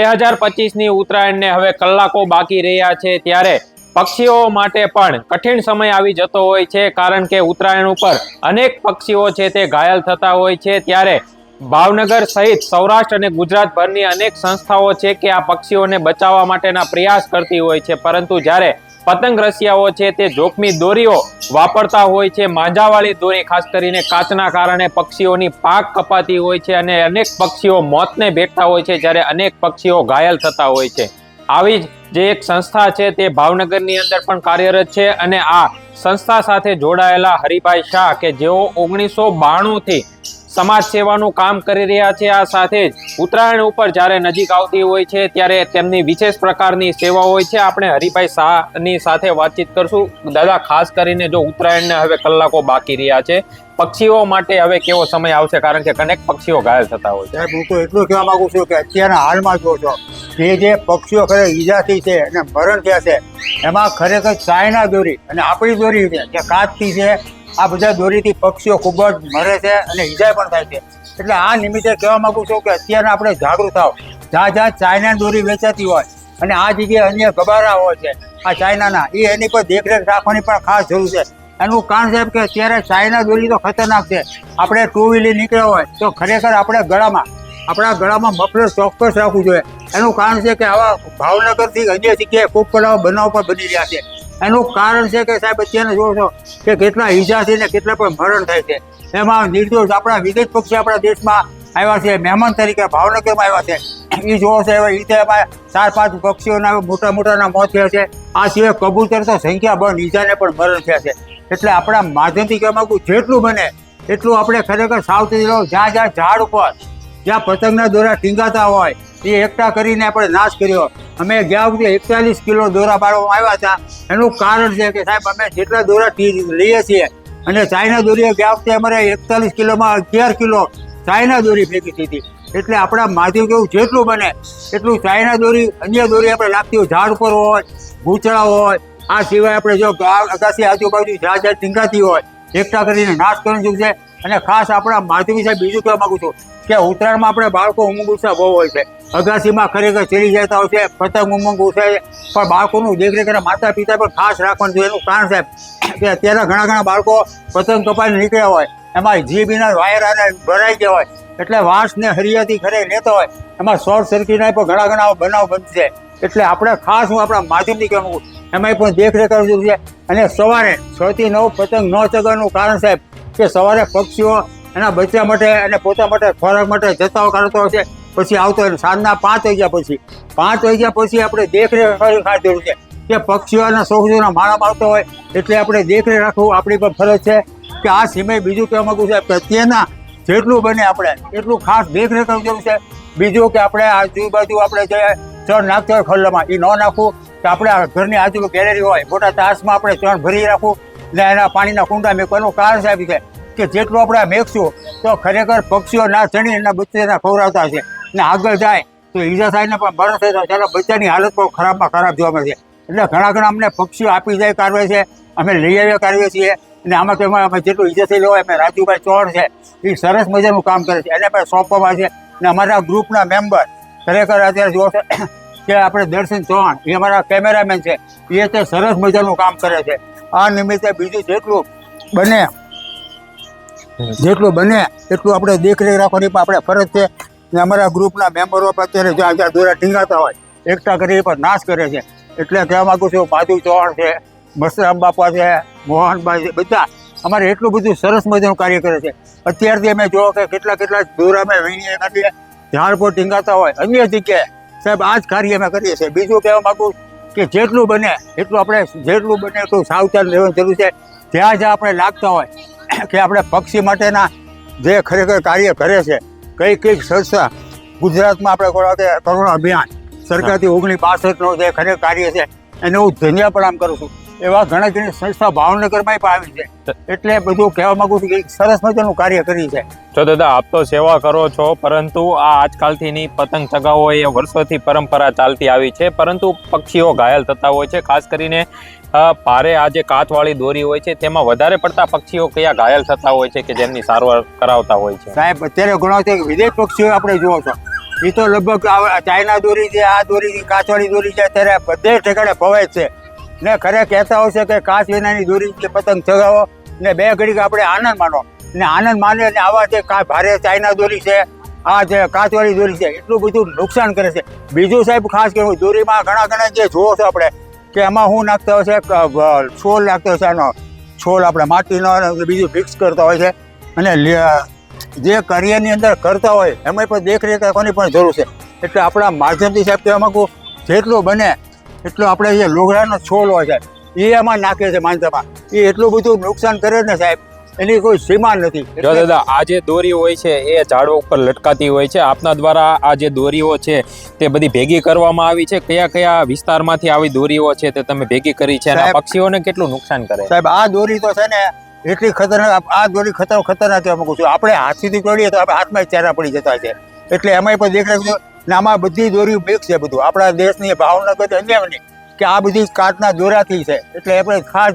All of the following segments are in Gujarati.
2025ની ઉત્તરાયણને હવે કલાકો બાકી રહ્યા છે ત્યારે પક્ષીઓ માટે પણ કઠિન સમય આવી જતો હોય છે, કારણ કે ઉત્તરાયણ ઉપર અનેક પક્ષીઓ છે તે ઘાયલ થતા હોય છે। ત્યારે ભાવનગર સહિત સૌરાષ્ટ્ર અને ગુજરાતભરની અનેક સંસ્થાઓ છે કે આ પક્ષીઓને બચાવવા માટેના પ્રયાસ કરતી હોય છે, પરંતુ જ્યારે પતંગ રસિયાઓ છે તે જોખમી દોરીઓ વાપરતા હોય છે। માંજાવાળી દોરી ખાસ કરીને કાચના કારણે પક્ષીઓની પાંખ કપાતી હોય છે અને અનેક પક્ષીઓ મોતને ભેટતા હોય છે, જ્યારે અનેક પક્ષીઓ ઘાયલ થતા હોય છે। આવી જ જે એક સંસ્થા છે તે ભાવનગરની અંદર પણ કાર્યરત છે અને આ સંસ્થા સાથે જોડાયેલા હરિભાઈ શાહ કે જેઓ 1992 થી સમાજ સેવાનું કામ કરી રહ્યા છે, આ સાથે જ ઉત્તરાયણ ઉપર જ્યારે નજીક આવતી હોય છે ત્યારે તેમની વિશેષ પ્રકારની સેવા હોય છે। આપણે હરિભાઈ શાહની સાથે વાતચીત કરશું। દાદા, ખાસ કરીને જો ઉત્તરાયણને હવે કલાકો બાકી રહ્યા છે, પક્ષીઓ માટે હવે કેવો સમય આવશે, કારણ કે અનેક પક્ષીઓ ઘાયલ થતા હોય છે? હું તો એટલું કહેવા માંગુ છું કે અત્યારના હાલમાં જો છો જે પક્ષીઓ ખરે ઈજાથી છે અને મરણ થયા છે, એમાં ખરેખર ચાઇના દોરી અને આપણી દોરી છે જે કાચથી છે, આ બધા દોરીથી પક્ષીઓ ખૂબ જ મરે છે અને ઈજા પણ થાય છે। એટલે આ નિમિત્તે કહેવા માંગુ છું કે અત્યારે આપણે જાગૃત થાવ। જ્યાં ચાઇના દોરી વેચાતી હોય અને આ જગ્યાએ અન્ય ગબારા હોય છે આ ચાઇનાના, એની પર દેખરેખ રાખવાની પણ ખાસ જરૂર છે। એનું કારણ સાહેબ કે અત્યારે ચાઇના દોરી તો ખતરનાક છે। આપણે 2 વ્હીલર નીકળ્યા હોય તો ખરેખર આપણા ગળામાં મફલર ચોક્કસ રાખવું જોઈએ। એનું કારણ છે કે આવા ભાવનગરથી અન્ય જગ્યાએ ખૂબ બધા બનાવ પણ બની રહ્યા છે। એનું કારણ છે કે સાહેબ અત્યારે જોવો છો કે કેટલા ઈજાથી ને કેટલા પણ મરણ થાય છે। એમાં નિર્દોષ આપણા વિદેશ પક્ષી આપણા દેશમાં આવ્યા છે, મહેમાન તરીકે ભાવનગરમાં આવ્યા છે। એ જોવો છો એવા રીતે એમાં 4-5 પક્ષીઓના મોટાના મોત થયા છે। આ સિવાય કબૂતર તો સંખ્યાબંધ ઈજાને પણ મરણ થયા છે। એટલે આપણા માધ્યમથી કહેવા માંગુ જેટલું બને એટલું આપણે ખરેખર સાવચેતી રહો। જ્યાં ઝાડ ઉપર જ્યાં પતંગના દોરા ટીંગાતા હોય એ એકઠા કરીને આપણે નાશ કર્યો। અમે ગયા વખતે 41 કિલો દોરા બાળવામાં આવ્યા હતા। એનું કારણ છે કે સાહેબ અમે જેટલા દોરા લઈએ છીએ અને ચાઇના દોરીએ ગયા વખતે અમારે 41 કિલોમાં 11 કિલો ચાઇના દોરી ભેગી થઈ હતી। એટલે આપણા માધ્યમ કેવું જેટલું બને એટલું ચાઇના દોરી અન્ય દોરી આપણે લાગતી હોય, ઝાડ ઉપર હોય, ભૂચડા હોય, આ સિવાય આપણે જો અગાસી આજુબાજુ જ્યાં ટીંગાતી હોય એકઠા કરીને નાશ કરવાનું જરૂર છે। અને ખાસ આપણા માધ્યમી સાહેબ બીજું કહેવા માંગુ છું કે ઉત્તરાયણમાં આપણે બાળકો ઉમંગ ઉત્સાહ બહુ હોય છે, અગાસીમાં ખરેખર ચડી જતા હોય છે, પતંગ ઉમંગ ઉછાય, પણ બાળકોનું દેખરેખ અને માતા પિતા પણ ખાસ રાખવાનું જોઈએ। એનું કારણ સાહેબ કે અત્યારે ઘણા બાળકો પતંગ કપાઈને નીકળ્યા હોય, એમાં જીબીના વાયર અને ભરાઈ ગયા હોય, એટલે વાંસને હરિયાથી ખરે લેતા હોય, એમાં શોર્ટ સર્કિટના પણ ઘણા બનાવ બનશે। એટલે આપણે ખાસ હું આપણા માધ્યમથી કહેવા માંગુ એમાંય પણ દેખરેખ કરવી જરૂર છે। અને સવારે 6 થી 9 પતંગ ન ચગાવવાનું કારણ સાહેબ કે સવારે પક્ષીઓ એના બચ્ચા માટે અને પોતા માટે ખોરાક માટે જતાઓ કરતો હશે, પછી આવતો હોય સાંજના 5 વાગ્યા પછી આપણે દેખરેખ કરવી ખાસ જરૂર છે કે પક્ષીઓના શોખીઓના માળા મારતો હોય, એટલે આપણે દેખરેખ રાખવું આપણી પણ ફરજ છે। કે આ સિવાય બીજું કહેવા માંગુ છે કે અત્યારના જેટલું બને આપણે એટલું ખાસ દેખરેખ કરવી જરૂર છે। બીજું કે આપણે આજુબાજુ આપણે જે ચણ નાખતા હોય ખલ્લામાં એ ન નાખવું, કે આપણે ઘરની આજુબાજુ ગેલેરી હોય મોટા તાસમાં આપણે ચણ ભરી રાખવું ને એના પાણીના કુંડા મેકવાનું કારણ સાહેબ છે કે જેટલું આપણે મેકશું તો ખરેખર પક્ષીઓ ના ચણી એના બચ્ચાના ખવડાવતા છે ને આગળ જાય તો ઈજા થાય ને પણ મરણ થઈ જાય ત્યારે બચ્ચાની હાલત પણ ખરાબમાં ખરાબ જોવા મળે છે। એટલે ઘણા અમને પક્ષીઓ આપી જાય કારવે છે, અમે લઈ આવ્યા કારવીએ છીએ। અને આમાં તો અમે જેટલું ઈજા થયેલું હોય અમે રાજુભાઈ ચોર છે એ સરસ મજાનું કામ કરે છે, એને પણ સોંપવામાં છે। અને અમારા ગ્રુપના મેમ્બર ખરેખર અત્યારે જોવો છો કે આપણે દર્શન ચૌહાણ એ અમારા કેમેરામેન છે, એ તે સરસ મજાનું કામ કરે છે। આ નિમિત્તે બીજું જેટલું બને એટલું આપણે દેખરેખ રાખવાની પણ આપણે ફરજ છે। ને અમારા ગ્રુપના મેમ્બરો અત્યારે જ્યાં દોરા ટીંગાતા હોય એકઠા કરી પણ નાશ કરે છે। એટલે કહેવા માગું છું માધુ ચૌહાણ છે, મસરામ બાપા છે, મોહનભાઈ છે, બધા અમારે એટલું બધું સરસ મજાનું કાર્ય કરે છે। અત્યારથી અમે જોવો કે કેટલા દોરા અમે વીણીએ કાઢીએ, ઝાડ પર ટીંગાતા હોય અન્ય જગ્યાએ સાહેબ આ જ કાર્ય અમે કરીએ છીએ। બીજું કહેવા માગું કે જેટલું બને એટલું સાવધાન રહેવાની જરૂર છે। જ્યાં આપણે લાગતા હોય કે આપણે પક્ષી માટેના જે ખરેખર કાર્ય કરે છે કઈ સંસ્થા ગુજરાતમાં આપણે કરુણા અભિયાન સરકારથી 1962નો જે ખરેખર કાર્ય છે એને હું ધન્ય પ્રણામ કરું છું। એવા ઘણી સંસ્થા ભાવનગરમાં પણ આવી છે, એટલે બધું કહેવા માંગુ છું કે સરસ મજાનું કાર્ય કરી છે। જો દાદા, આપ તો સેવા કરો છો, પરંતુ આ આજકાલથી પતંગ ચગાવો એ વર્ષોથી પરંપરા ચાલતી આવી છે, પરંતુ પક્ષીઓ ઘાયલ થતા હોય છે। ખાસ કરીને ભારે આ જે કાચવાળી દોરી હોય છે તેમાં વધારે પડતા પક્ષીઓ કયા ઘાયલ થતા હોય છે કે જેમની સારવાર કરાવતા હોય છે? સાહેબ અત્યારે ઘણો છે વિદેશ પક્ષીઓ આપણે જોવો છો એ તો લગભગ ચાઇના દોરી છે, આ દોરી છે, કાચવાળી દોરી છે, અત્યારે બધે ઠેકાણે ફવાય છે ને. ખરે કહેતા હોય છે કે કાચ વિનાની દોરી કે પતંગ ચગાવો ને 2 ઘડીક આપણે આનંદ માનો ને આનંદ માને અને આવા છે ભારે ચાઇના દોરી છે, આ છે કાચવાળી દોરી છે, એટલું બધું નુકસાન કરે છે. બીજું સાહેબ ખાસ કહેવું, દોરીમાં ઘણા જે જોવો છો આપણે કે એમાં શું નાખતા હોય છે, છોલ નાખતો હોય છે, આનો છોલ આપણે માટીનો બીજું ફિક્સ કરતા હોય છે. અને જે કરિયરની અંદર કરતા હોય એમાં પણ દેખરેખ રાખવાની પણ જરૂર છે. એટલે આપણા માધ્યમથી સાહેબ કહેવા માંગુ, જેટલું બને એટલું આપણે જે લોગડાનો છોલ હોય છે એ એમાં નાખે છે માંજરમાં, એ એટલું બધું નુકસાન કરે ને સાહેબ, એની કોઈ સીમા નથી. જો દાદા, આ જે દોરી હોય છે એ ઝાડવા ઉપર લટકાતી હોય છે. આપના દ્વારા આ જે દોરીઓ છે તે બધી ભેગી કરવામાં આવી છે. કયા કયા વિસ્તારમાંથી આવી દોરીઓ છે તે તમે ભેગી કરી છે અને આ પક્ષીઓને કેટલું નુકસાન કરે? સાહેબ આ દોરી તો છે ને એટલી ખતરનાક, આ દોરી ખતરનાક કહેવા માંગુ છું. આપણે હાથથી તોડીએ તો આપણે હાથમાં જ ચારા પડી જતા છે. એટલે એમાંય પણ દેખ રાખજો ને, આમાં બધી દોરી મિક્સ છે બધું. આપણા દેશની ભાવનગર અન્યની કે આ બધી કાચના દોરાથી છે. એટલે આપણે ખાસ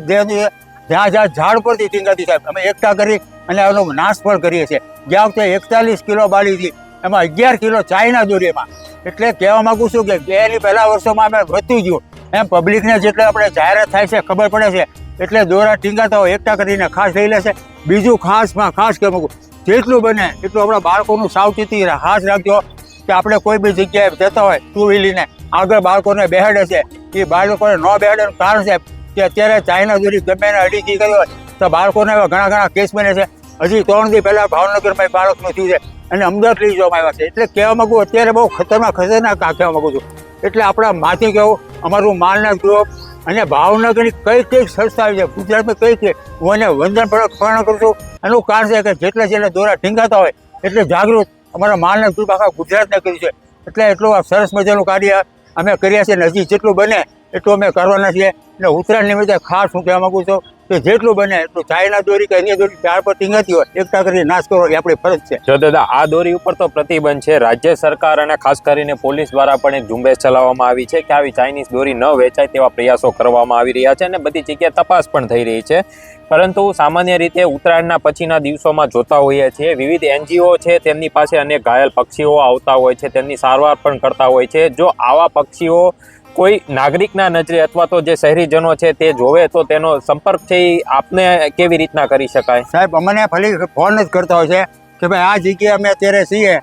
જ્યાં ઝાડ પરથી ટીંગાતી સાહેબ અમે એકઠા કરી અને એનો નાશ પણ કરીએ છીએ. ગયા વખતે 41 કિલો બાળી હતી, એમાં 11 કિલો ચાઇના દોરી એમાં. એટલે કહેવા માંગુ છું કે એની પહેલા વર્ષોમાં અમે વધતું ગયું એમ પબ્લિકને જેટલે આપણે જાહેરાત થાય છે ખબર પડે છે એટલે દોરા ટીંગાતા હોય એકઠા કરીને ખાસ લઈ લેશે. બીજું ખાસ કહેવા માંગુ, જેટલું બને એટલું આપણા બાળકોનું સાવચેતી ખાસ રાખજો કે આપણે કોઈ બી જગ્યાએ જતા હોય ટુ વ્હીલરને આગળ બાળકોને બેહાડે છે, એ બાળકોને ન બેહાડવાનું કારણ છે કે અત્યારે ચાઇના દોરી ગમે એને અડીકી કરી હોય તો બાળકોને એવા ઘણા કેસ બને છે. હજી 3 દી પહેલા ભાવનગરમાં બાળકનું થયું છે અને અમદાવાદ લઈ જવામાં આવ્યા છે. એટલે કહેવા માંગુ અત્યારે બહુ ખતરનાક કહેવા માંગુ છું. એટલે આપણા માથી કહેવું, અમારું માલના ગ્રુપ અને ભાવનગરની કઈ સંસ્થા આવી છે ગુજરાતમાં કઈ હું એને વંદન પણ કરું છું. એનું કારણ છે કે જેટલા દોરા ટીંગાતા હોય એટલે જાગૃત અમારા માલના ગ્રુપ આખા ગુજરાતને કર્યું છે. એટલે એટલું સરસ મજાનું કાર્ય અમે કર્યા છે ને હજી જેટલું બને એટલું અમે કરવાના છીએ. એટલે ઉત્તરાયણ નિમિત્તે ખાસ હું કહેવા માંગુ છું કે જેટલું બને એટલું ચાઇના દોરી કે અન્ય દોરી ઝાડ પર ટીંગાતી હોય એકઠા કરી નાશ કરવો એ આપણી ફરજ છે. જો દાદા, આ દોરી ઉપર તો પ્રતિબંધ છે. રાજ્ય સરકાર અને ખાસ કરીને પોલીસ દ્વારા પણ એક ઝુંબેશ ચલાવવામાં આવી છે કે આવી ચાઇનીઝ દોરી ન વેચાય તેવા પ્રયાસો કરવામાં આવી રહ્યા છે અને બધી જગ્યાએ તપાસ પણ થઈ રહી છે. પરંતુ સામાન્ય રીતે ઉત્તરાયણના પછીના દિવસોમાં જોતા હોઈએ છીએ વિવિધ NGO છે તેમની પાસે અનેક ઘાયલ પક્ષીઓ આવતા હોય છે, તેમની સારવાર પણ કરતા હોય છે. જો આવા પક્ષીઓ કોઈ નાગરિકના નજરે અથવા તો જે શહેરીજનો છે તે જોવે તો તેનો સંપર્ક છે એ આપને કેવી રીતના કરી શકાય? સાહેબ અમને ફરી ફોન જ કરતા હોય છે કે ભાઈ આ જગ્યાએ અમે અત્યારે છીએ,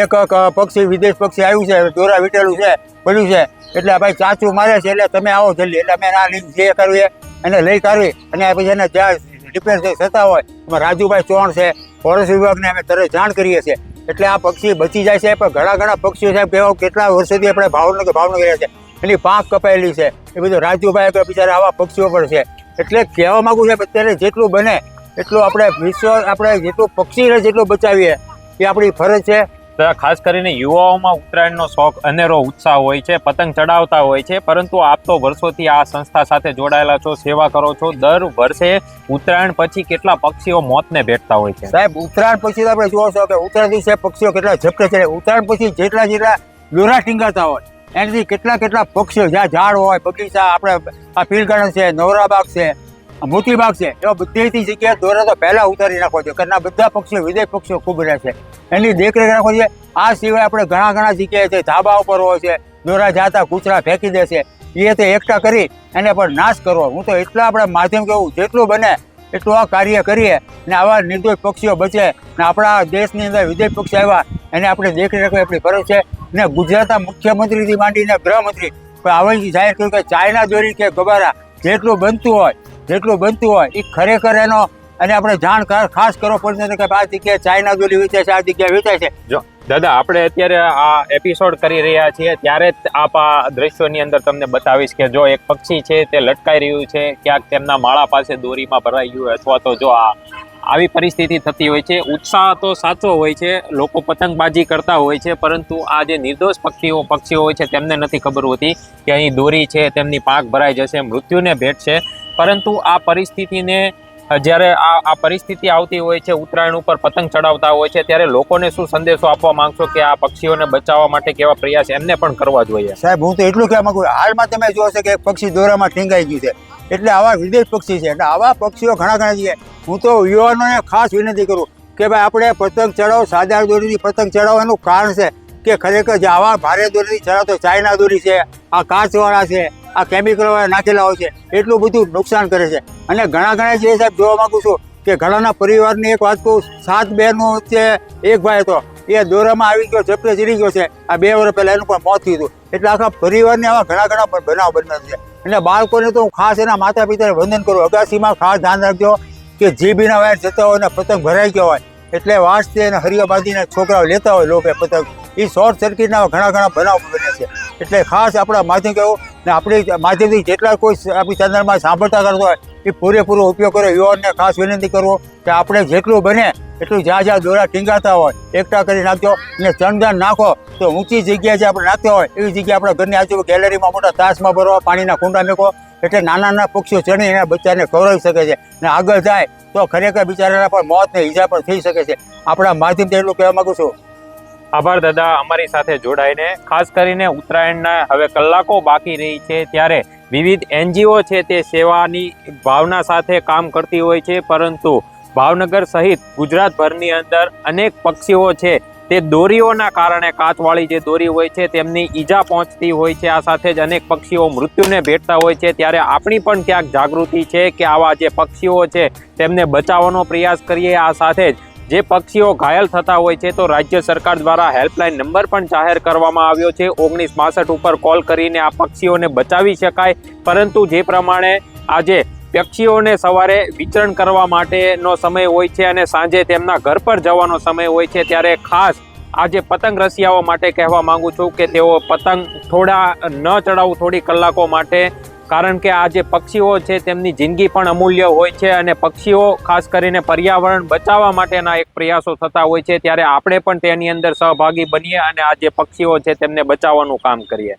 એક પક્ષી વિદેશ પક્ષી આવ્યું છે, દોરા વીટેલું છે, પડ્યું છે, એટલે ભાઈ ચાચું મારે છે એટલે તમે આવો જલ્દી. એટલે અમે આ જે કરવી એને લઈ કાઢવી અને પછી એને જ્યાં રિપેર થતા હોય એમાં રાજુભાઈ ચૌહાણ છે, ફોરેસ્ટ વિભાગને અમે તરત જાણ કરીએ છીએ. એટલે આ પક્ષી બચી જાય છે. પણ ઘણા પક્ષીઓ સાહેબ કેવા કેટલા વર્ષોથી આપણે ભાવનગર રહ્યા છે, એની પાંખ કપાયેલી છે, એ બધું રાજુભાઈ બિચારા આવા પક્ષીઓ પણ છે. એટલે કહેવા માંગુ છે અત્યારે જેટલું બને એટલું આપણે જેટલું પક્ષીને જેટલું બચાવીએ એ આપણી ફરજ છે. ખાસ કરીને યુવાઓમાં ઉત્તરાયણનો શોખ અનેરો ઉત્સાહ હોય છે, પતંગ ચડાવતા હોય છે. પરંતુ આપ તો વર્ષોથી આ સંસ્થા સાથે જોડાયેલા છો, સેવા કરો છો. દર વર્ષે ઉત્તરાયણ પછી કેટલા પક્ષીઓ મોતને ભેટતા હોય છે? સાહેબ ઉત્તરાયણ પછી આપણે જોવો છો કે ઉત્તરાયણ દિવસે પક્ષીઓ કેટલા ઝપટે છે. ઉત્તરાયણ પછી જેટલા દોરા ટીંગાતા હોય એનાથી કેટલા પક્ષીઓ જ્યાં ઝાડ હોય, બગીચા, આપણે આ પીલ ગાર્ડન છે, નવરાબાગ છે, મોતીબાગ છે, એવા બધી જગ્યાએ દોરા તો પહેલા ઉતારી નાખો છે. ઘરના બધા પક્ષીઓ વિદેશ પક્ષીઓ ખૂબ રહે છે, એની દેખરેખ રાખો છે. આ સિવાય આપણે ઘણા જગ્યાએ છે ધાબા ઉપર હોય છે, દોરા જાતા કૂતરા ફેંકી દે છે, એ તે એકઠા કરી એને પણ નાશ કરવો. હું તો એટલા આપણે માધ્યમ કહેવું જેટલું બને એટલું આ કાર્ય કરીએ ને આવા નિર્દોષ પક્ષીઓ બચે ને આપણા દેશની અંદર વિદેશ પક્ષી આવ્યા એને આપણે દેખરેખ રાખવી આપણી ફરજ છે. ને ગુજરાતના મુખ્યમંત્રીથી માંડીને ગૃહમંત્રી આવી જાહેર કર્યું કે ચાઇના દોરી કે ગબારા જેટલું બનતું હોય એ ખરેખર એનો અને આપણે જાણ ખાસ કરવો પડશે કે આ જગ્યાએ ચાઇના દોરી વેચાય છે, આ જગ્યાએ વેચાય છે. જો દાદા, આપણે અત્યારે આ એપિસોડ કરી રહ્યા છીએ ત્યારે જ આપ આ દ્રશ્યોની અંદર તમને બતાવીશ કે જો એક પક્ષી છે તે લટકાઈ રહ્યું છે, ક્યાંક તેમના માળા પાસે દોરીમાં ભરાઈ ગયું અથવા તો જો આવી પરિસ્થિતિ થતી હોય છે. ઉત્સાહ તો સાચો હોય છે, લોકો પતંગબાજી કરતા હોય છે, પરંતુ આ જે નિર્દોષ પક્ષીઓ હોય છે તેમને નથી ખબર હોતી કે અહીં દોરી છે, તેમની પાંખ ભરાઈ જશે, મૃત્યુને ભેટશે. પરંતુ આ પરિસ્થિતિને જ્યારે આ પરિસ્થિતિ આવતી હોય છે, ઉત્તરાયણ ઉપર પતંગ ચડાવતા હોય છે, ત્યારે લોકોને શું સંદેશો આપવા માંગશો કે આ પક્ષીઓને બચાવવા માટે કેવા પ્રયાસ એમને પણ કરવા જોઈએ? સાહેબ હું તો એટલું કહેવા માંગુ, હાલમાં તમે જોશો કે પક્ષી દોરામાં ટીંગાઈ ગયું છે, એટલે આવા વિદેશ પક્ષી છે, એટલે આવા પક્ષીઓ ઘણા છે. હું તો યુવાનોને ખાસ વિનંતી કરું કે ભાઈ આપણે પતંગ ચડાવો, સાદા દોરીથી પતંગ ચડાવો. એનું કારણ છે કે ખરેખર જે આવા ભારે દોરીથી ચલાવતો ચાઇના દોરી છે, આ કાચવાળા છે, આ કેમિકલવાળા નાખેલા હોય છે, એટલું બધું નુકસાન કરે છે. અને ઘણા જે સાહેબ જોવા માંગુ છું કે ઘણાના પરિવારની એક વાત કહું, 7 બહેનો છે, એક ભાઈ હતો, એ દોરામાં આવી ગયો, ઝપટે ચડી ગયો છે. આ 2 વર્ષ પહેલાં એનું પણ મોત થયું હતું. એટલે આખા પરિવારને આવા ઘણા બનાવ બન્યા છે. અને બાળકોને તો હું ખાસ એના માતા પિતાને વંદન કરું, અગાસીમાં ખાસ ધ્યાન રાખજો કે જીબીના વાયર જતા હોય ને પતંગ ભરાઈ ગયો હોય એટલે વાંસથી અને હરિયો બાંધીને છોકરાઓ લેતા હોય લોભે પતંગ, એ શોર્ટ સર્કિટના ઘણા બનાવ બને છે. એટલે ખાસ આપણા માધ્યમ કહેવું ને આપણી માધ્યમથી જેટલા કોઈ આપણી ચેનલમાં સાંભળતા કરતો હોય એ પૂરેપૂરો ઉપયોગ કરો. યુવાનને ખાસ વિનંતી કરવો કે આપણે જેટલું બને એટલું જ્યાં દોરા ટીંગાતા હોય એકઠા કરી નાખજો. અને ચણદાન નાખો તો ઊંચી જગ્યાએ જે આપણે નાખતા હોય એવી જગ્યાએ આપણા ઘરની આજુબાજુ ગેલેરીમાં મોટા તાસમાં ભરવા, પાણીના કુંડા મેકો, એટલે નાના પક્ષીઓ ચણી એના બચ્ચાને ખવડાવી શકે છે. અને આગળ જાય તો ખરેખર બિચારાના પણ મોત ને ઈજા પણ થઈ શકે છે. આપણા માધ્યમથી એટલું કહેવા માંગુ છું. આભાર દાદા અમારી સાથે જોડાઈને. ખાસ કરીને ઉત્તરાયણના હવે કલાકો બાકી રહી છે ત્યારે વિવિધ NGO છે તે સેવાની ભાવના સાથે કામ કરતી હોય છે, પરંતુ ભાવનગર સહિત ગુજરાતભરની અંદર અનેક પક્ષીઓ છે તે દોરીઓના કારણે, કાચવાળી જે દોરી હોય છે તેમની ઈજા પહોંચતી હોય છે. આ સાથે જ અનેક પક્ષીઓ મૃત્યુને ભેટતા હોય છે. ત્યારે આપણી પણ ક્યાંક જાગૃતિ છે કે આવા જે પક્ષીઓ છે તેમને બચાવવાનો પ્રયાસ કરીએ. આ સાથે જ જે પક્ષીઓ ઘાયલ થતા હોય છે તો રાજ્ય સરકાર દ્વારા હેલ્પલાઇન નંબર પણ જાહેર કરવામાં આવ્યો છે. 1962 ઉપર કોલ કરીને આ પક્ષીઓને બચાવી શકાય. પરંતુ જે પ્રમાણે આજે પક્ષીઓને સવારે વિચરણ કરવા માટેનો સમય હોય છે અને સાંજે તેમના ઘર પર જવાનો સમય હોય છે, ત્યારે ખાસ આજે પતંગ રસિયાઓ માટે કહેવા માંગુ છું કે તેઓ પતંગ ન ચડાવવું થોડી કલાકો માટે, કારણ કે આ જે પક્ષીઓ છે તેમની જિંદગી પણ અમૂલ્ય હોય છે અને પક્ષીઓ ખાસ કરીને પર્યાવરણ બચાવવા માટેના એક પ્રયાસો થતા હોય છે. ત્યારે આપણે પણ તેની અંદર સહભાગી બનીએ અને આ જે પક્ષીઓ છે તેમને બચાવવાનું કામ કરીએ.